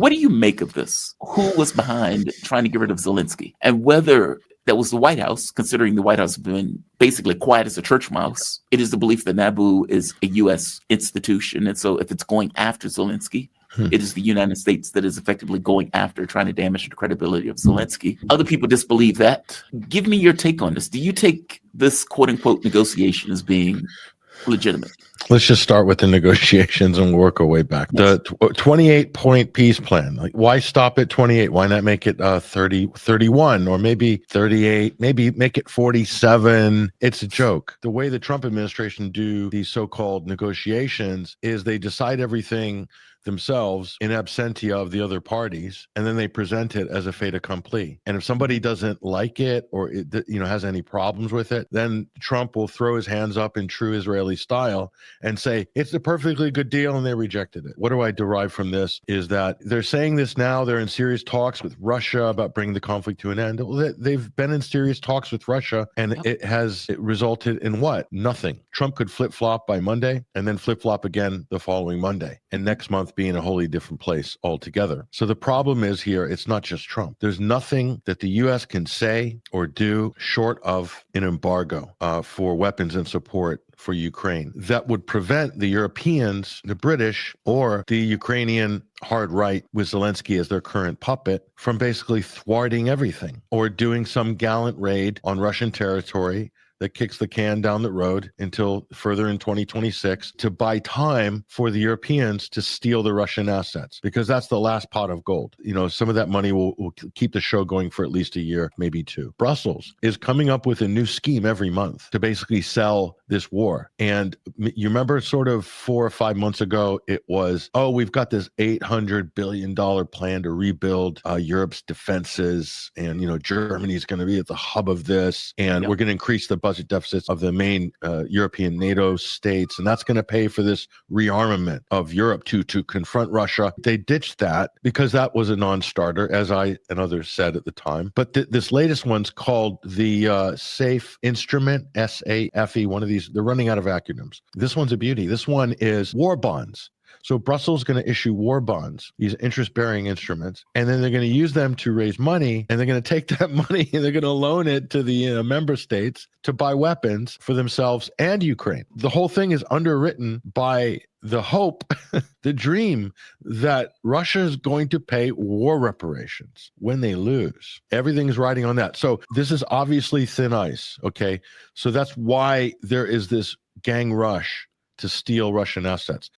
What do you make of this? Who was behind trying to get rid of Zelensky? And whether that was the White House, considering the White House has been basically quiet as a church mouse, it is the belief that NABU is a U.S. institution. And so if it's going after Zelensky, it is the United States that is effectively going after, trying to damage the credibility of Zelensky. Other people disbelieve that. Give me your take on this. Do you take this quote-unquote negotiation as being legitimate? Let's just start with the negotiations and work our way back. Yes. The 28-point peace plan. Like, why stop at 28? Why not make it 30, 31, or maybe 38? Maybe make it 47. It's a joke. The way the Trump administration do these so-called negotiations is they decide everything themselves in absentia of the other parties, and then they present it as a fait accompli. And if somebody doesn't like it or has any problems with it, then Trump will throw his hands up in true Israeli style and say it's a perfectly good deal, and they rejected it. What do I derive from this is that they're saying this now. They're in serious talks with Russia about bringing the conflict to an end. Well, they've been in serious talks with Russia, and it resulted in what? Nothing. Trump could flip-flop by Monday and then flip-flop again the following Monday, and next month be in a wholly different place altogether. So the problem is here, it's not just Trump. There's nothing that the U.S. can say or do short of an embargo for weapons and support for Ukraine that would prevent the Europeans, the British, or the Ukrainian hard right with Zelensky as their current puppet from basically thwarting everything or doing some gallant raid on Russian territory that kicks the can down the road until further in 2026 to buy time for the Europeans to steal the Russian assets, because that's the last pot of gold. Some of that money will keep the show going for at least a year, maybe two. Brussels is coming up with a new scheme every month to basically sell this war. And you remember sort of 4 or 5 months ago, it was, we've got this $800 billion plan to rebuild Europe's defenses. And, Germany's going to be at the hub of this. And we're going to increase the budget deficits of the main European NATO states, and that's going to pay for this rearmament of Europe to confront Russia. They ditched that because that was a non-starter, as I and others said at the time. But this latest one's called the SAFE Instrument, SAFE, one of these. They're running out of acronyms. This one's a beauty. This one is war bonds. So Brussels is going to issue war bonds, these interest-bearing instruments, and then they're going to use them to raise money, and they're going to take that money and they're going to loan it to the member states to buy weapons for themselves and Ukraine. The whole thing is underwritten by the hope, the dream that Russia is going to pay war reparations when they lose. Everything's riding on that. So this is obviously thin ice, okay? So that's why there is this gang rush to steal Russian assets.